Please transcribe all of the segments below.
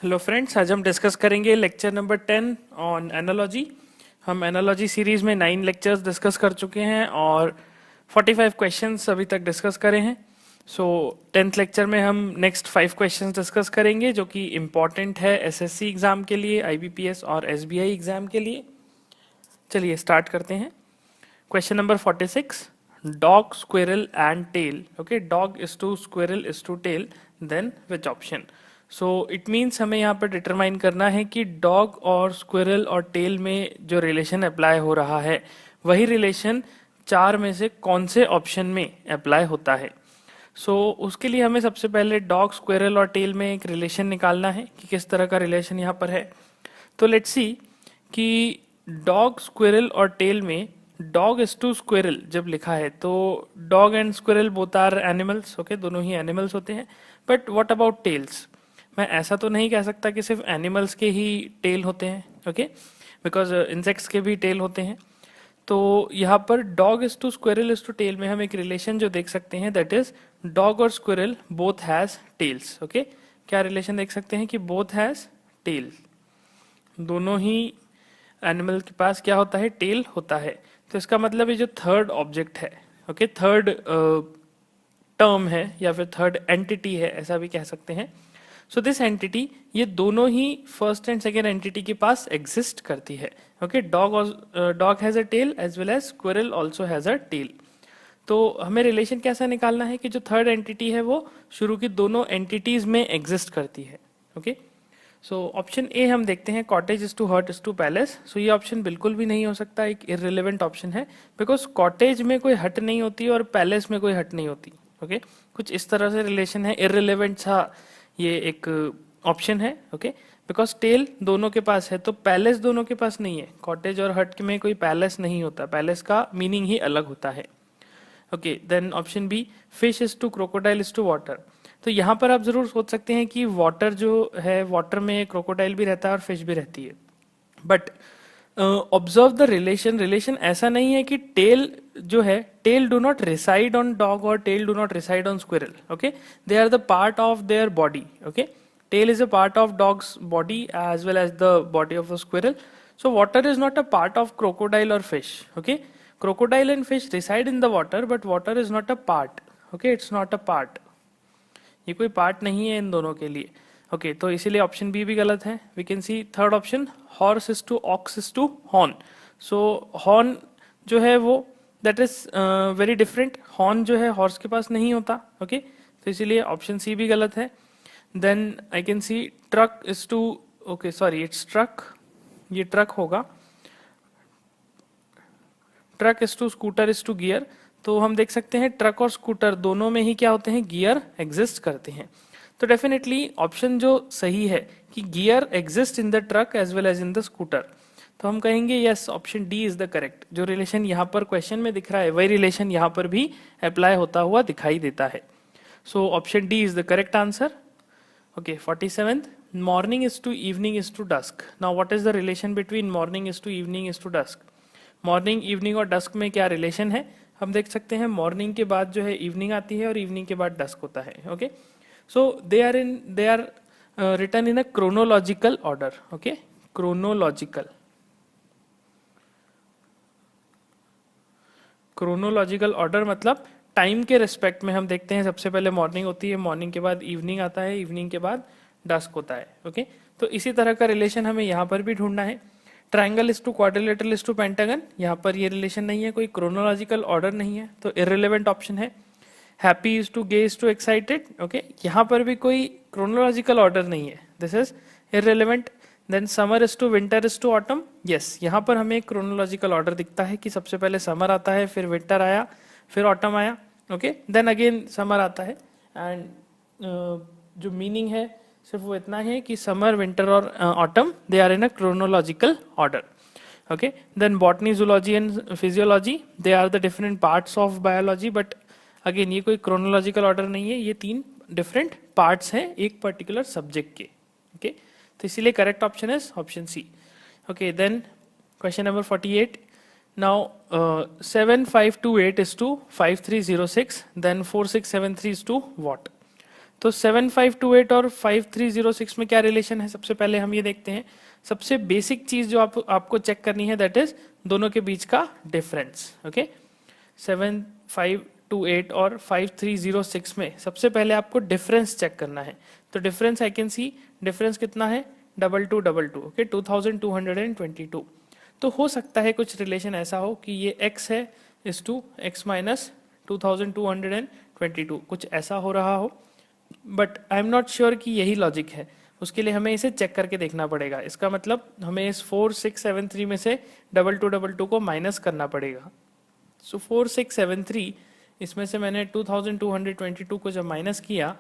Hello friends, आज हम discuss करेंगे लेक्चर नंबर 10 ऑन एनालॉजी। हम एनालॉजी सीरीज में 9 लेक्चर्स डिस्कस कर चुके हैं और 45 क्वेश्चंस अभी तक डिस्कस करे हैं। सो 10th लेक्चर में हम नेक्स्ट 5 क्वेश्चंस डिस्कस करेंगे जो कि इम्पॉर्टेंट है एसएससी एग्जाम के लिए, आईबीपीएस और एसबीआई एग्जाम के लिए। चलिए स्टार्ट करते हैं। Question number 46, dog squirrel and tail. Okay, dog is to squirrel is to tail, then which option? So it means हमें यहाँ पर डिटरमाइन करना है कि डॉग और स्क्विरल और टेल में जो रिलेशन अप्लाई हो रहा है वही रिलेशन चार में से कौन से ऑप्शन में अप्लाई होता है। उसके लिए हमें सबसे पहले डॉग, स्क्विरल और टेल में एक रिलेशन निकालना है कि किस तरह का रिलेशन यहाँ पर है। तो लेट्स सी कि डॉग, स्क्विरल और टेल में डॉग इज टू स्क्विरल जब लिखा है तो dog and squirrel both are animals. Okay, दोनों ही एनिमल्स होते हैं। But what about tails? मैं ऐसा तो नहीं कह सकता कि सिर्फ एनिमल्स के ही टेल होते हैं। ओके, बिकॉज इंसेक्ट्स के भी टेल होते हैं। तो यहाँ पर dog is to squirrel is to tail में हम एक रिलेशन जो देख सकते हैं, दैट इज डॉग और squirrel both has tails. Okay, क्या रिलेशन देख सकते हैं कि बोथ हैज टेल, दोनों ही एनिमल के पास क्या होता है, टेल होता है। तो इसका मतलब ये जो थर्ड ऑब्जेक्ट है, ओके, थर्ड टर्म है या फिर थर्ड एंटिटी है, ऐसा भी कह सकते हैं। सो दिस एंटिटी, ये दोनों ही फर्स्ट एंड सेकेंड एंटिटी के पास एग्जिस्ट करती है। Okay, dog has a tail as well as squirrel also has a tail. तो हमें रिलेशन कैसा निकालना है कि जो थर्ड एंटिटी है वो शुरू की दोनों एंटिटीज में एग्जिस्ट करती है। ओके, सो ऑप्शन ए हम देखते हैं, कॉटेज इज टू हट इज टू पैलेस। सो ये ऑप्शन बिल्कुल भी नहीं हो सकता, एक इररिलेवेंट ऑप्शन है, बिकॉज कॉटेज में कोई हट नहीं होती और पैलेस में कोई हट नहीं होती। ओके, कुछ इस तरह से रिलेशन है, इररिलेवेंट सा ये एक ऑप्शन है। ओके, बिकॉज टेल दोनों के पास है तो पैलेस दोनों के पास नहीं है। कॉटेज और हट में कोई पैलेस नहीं होता, पैलेस का मीनिंग ही अलग होता है। Okay, then option B, fish is to crocodile is to water. तो यहाँ पर आप जरूर सोच सकते हैं कि वाटर जो है, वाटर में क्रोकोडाइल भी रहता है और फिश भी रहती है। But observe the relation, relation ऐसा नहीं है कि टेल जो है, tail do not reside on dog और tail do not reside on squirrel. Okay, they are the part of their body. Okay, tail is a part of dog's body as well as the body of a squirrel. So water is not a part of crocodile or fish. Okay, crocodile and fish reside in the water but water is not a part. Okay, it's not a part. ये कोई part नहीं है इन दोनों के लिए। Okay, तो इसीलिए option B भी गलत है। We can see third option, horse is to ox is to horn. So horn जो है वो that is very different. Horn जो है हॉर्स के पास नहीं होता। ओके, तो इसीलिए ऑप्शन सी भी गलत है। Then I can see truck is to, okay sorry it's truck, ये ट्रक होगा। Truck is to scooter is to gear. तो हम देख सकते हैं ट्रक और स्कूटर दोनों में ही क्या होते हैं, गियर एग्जिस्ट करते हैं। तो डेफिनेटली ऑप्शन जो सही है कि gear exist in the truck as well as in the scooter, तो हम कहेंगे yes, option D is the correct. जो रिलेशन यहाँ पर क्वेश्चन में दिख रहा है वही रिलेशन यहाँ पर भी अप्लाई होता हुआ दिखाई देता है। So option D is the correct answer. Okay, 47th, morning is to evening is to dusk. Now what is the relation between morning is to evening is to dusk? Morning, evening और dusk में क्या relation है? हम देख सकते हैं morning के बाद जो है इवनिंग आती है और इवनिंग के बाद डस्क होता है। Okay, so they are written in a chronological order. Okay, chronological, chronological order मतलब टाइम के रिस्पेक्ट में हम देखते हैं सबसे पहले मॉर्निंग होती है, मॉर्निंग के बाद इवनिंग आता है, इवनिंग के बाद डस्क होता है। ओके, तो इसी तरह का रिलेशन हमें यहाँ पर भी ढूंढना है। Triangle is to quadrilateral is to pentagon, यहाँ पर ये रिलेशन नहीं है, कोई क्रोनोलॉजिकल ऑर्डर नहीं है, तो इररिलेवेंट ऑप्शन है। Happy is to gay is to excited, okay, यहाँ पर भी कोई क्रोनोलॉजिकल ऑर्डर नहीं है, this is irrelevant. Then summer is to winter is to autumn, yes, यहाँ पर हमें क्रोनोलॉजिकल ऑर्डर दिखता है कि सबसे पहले समर आता है, फिर विंटर आया, फिर ऑटम आया। ओके, देन अगेन समर आता है। एंड जो मीनिंग है सिर्फ वो इतना है कि समर, विंटर और autumn they are in a chronological order. Okay, then botany, zoology and physiology, they are the different parts of biology, but again ये कोई क्रोनोलॉजिकल ऑर्डर नहीं है, ये तीन डिफरेंट पार्ट्स हैं एक पर्टिकुलर सब्जेक्ट के। ओके, तो इसीलिए correct option is option C. Okay, then question number 48, now 7528 is to 5306, then 4673 is to what? तो 7528 और 5306 में क्या रिलेशन है, सबसे पहले हम ये देखते हैं। सबसे बेसिक चीज जो आपको चेक करनी है दैट इज दोनों के बीच का डिफरेंस। ओके, 7528 और 5306 में सबसे पहले आपको डिफरेंस चेक करना है। तो difference I can C, difference कितना है 2222, ओके 2222। तो हो सकता है कुछ रिलेशन ऐसा हो कि ये x है इस टू x माइनस 2222, कुछ ऐसा हो रहा हो, but I am not sure कि यही लॉजिक है। उसके लिए हमें इसे चेक करके देखना पड़ेगा। इसका मतलब हमें इस 4673 में से 2222 को माइनस करना पड़ेगा। सो 4673 इसमें से मैंने 2222 को जब माइनस किया,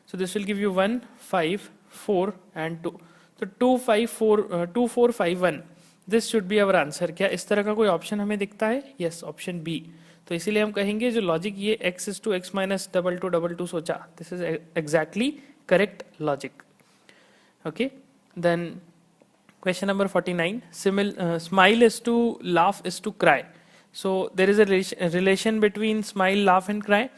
so this will give you 1 5 4 and 2, तो 2451, this should be our answer. क्या इस तरह का कोई ऑप्शन हमें दिखता है? Yes, option B. तो इसीलिए हम कहेंगे जो लॉजिक ये x is to x minus 2222 सोचा, this is exactly correct logic. Okay, then question number 49, smile is to laugh is to cry. So there is a relation between smile, laugh and cry.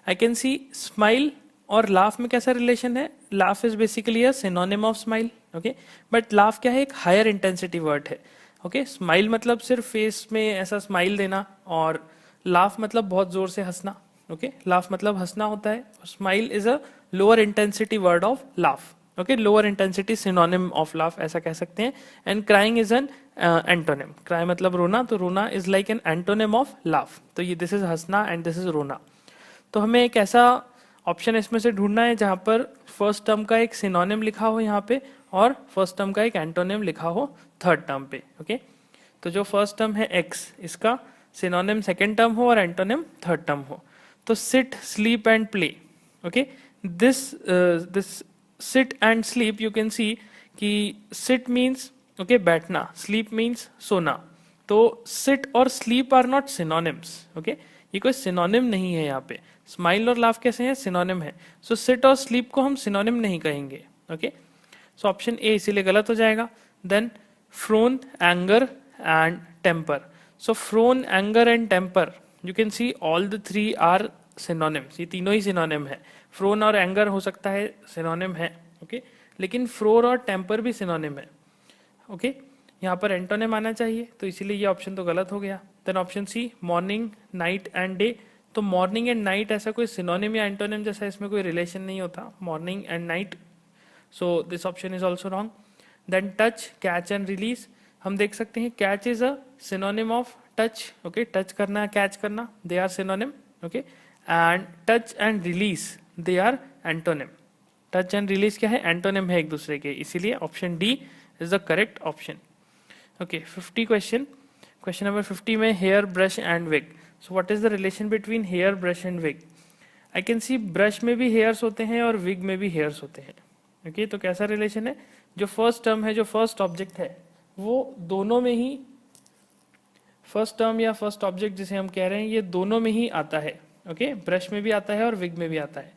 I can see smile और laugh में कैसा relation है? Laugh is basically a synonym of smile. Okay, but laugh क्या है? एक higher intensity word है। Okay, smile मतलब सिर्फ फेस में ऐसा स्माइल देना, और लाफ मतलब बहुत जोर से हंसना। ओके, लाफ मतलब हंसना होता है, smile is a lower intensity word of laugh. Okay, lower intensity synonym of laugh ऐसा कह सकते हैं। And crying is an antonym. Cry मतलब रोना, तो रोना is like an antonym of laugh. तो ये दिस इज हंसना एंड दिस इज रोना। तो हमें एक ऐसा ऑप्शन इसमें से ढूंढना है जहां पर फर्स्ट टर्म का एक सिनोनिम लिखा हो यहाँ पे, और फर्स्ट टर्म का एक एंटोनिम लिखा हो थर्ड टर्म पे। ओके, तो जो फर्स्ट टर्म है x, इसका सिनोनिम सेकेंड टर्म हो और एंटोनिम थर्ड टर्म हो। तो sit, sleep and play. Okay, this sit and sleep you can see कि सिट मीन्स ओके बैठना, स्लीप मीन्स सोना। तो सिट और sleep are not synonyms. Okay, ये कोई सिनोनिम नहीं है यहाँ पे। स्माइल और लाफ कैसे हैं? सिनोनिम है। सो सिट और स्लीप को हम सिनोनिम नहीं कहेंगे। ओके, सो ऑप्शन ए इसीलिए गलत हो जाएगा। Then frown, anger and temper. So frown, anger and temper, you can see all the three are synonyms. ये तीनों ही सिनोनिम है। फ्रोन और एंगर हो सकता है सिनोनिम है, ओके, लेकिन फ्रोर और टेम्पर भी सिनोनिम है। ओके, यहाँ पर एंटोनिम आना चाहिए, तो इसीलिए ये ऑप्शन तो गलत हो गया। Then option C, morning, night and day. तो मॉर्निंग एंड नाइट ऐसा कोई सिनोनिम या एंटोनिम जैसा इसमें कोई रिलेशन नहीं होता, morning and night. So this option is also wrong. Then touch, catch and release, हम देख सकते हैं catch is a synonym of touch. Okay, touch करना, कैच करना, they are synonym. Okay, and touch and release they are antonym. Touch and release क्या है? Antonym है एक दूसरे के, इसीलिए option D is the correct option. Okay, 50 question, question number 50 में hair, brush and wig. So what is the relation between hair, brush and wig? I can see brush में भी हेयर्स होते हैं और विग में भी हेयर्स होते हैं। ओके, तो कैसा रिलेशन है? जो फर्स्ट टर्म है, जो फर्स्ट ऑब्जेक्ट है, वो दोनों में ही, फर्स्ट टर्म या फर्स्ट ऑब्जेक्ट जिसे हम कह रहे हैं, ये दोनों में ही आता है। ओके, ब्रश में भी आता है और विग में भी आता है।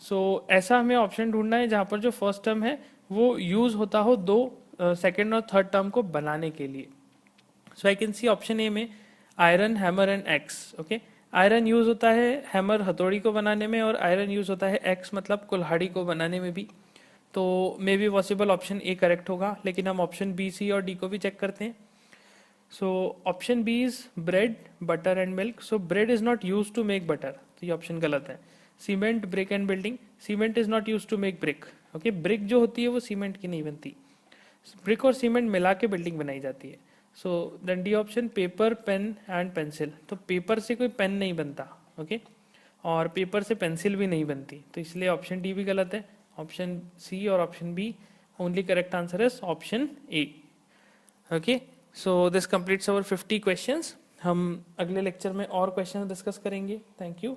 सो ऐसा हमें ऑप्शन ढूंढना है जहां पर जो फर्स्ट टर्म है वो यूज होता हो दो सेकेंड और थर्ड टर्म को बनाने के लिए। सो आई कैन सी ऑप्शन ए में iron, hammer and x. Okay, iron use होता है हैमर, हथौड़ी को बनाने में, और आयरन यूज होता है एक्स मतलब कुल्हाड़ी को बनाने में भी। तो may be possible option A correct होगा, लेकिन हम ऑप्शन बी, सी और डी को भी चेक करते हैं। So option B is bread, butter and milk. So bread is not use to make butter, तो ये ऑप्शन गलत है। Cement, brick and building, cement is not use to make brick. Okay, brick जो होती है वो सीमेंट की नहीं बनती, ब्रिक और सीमेंट मिला के बिल्डिंग बनाई जाती है। So then D option, paper, pen and pencil. तो पेपर से कोई पेन नहीं बनता, ओके, और पेपर से पेंसिल भी नहीं बनती, तो इसलिए ऑप्शन डी भी गलत है। ऑप्शन सी और option B, only correct answer is option A. Okay, so this completes our 50 questions. हम अगले लेक्चर में और क्वेश्चन डिस्कस करेंगे। Thank you.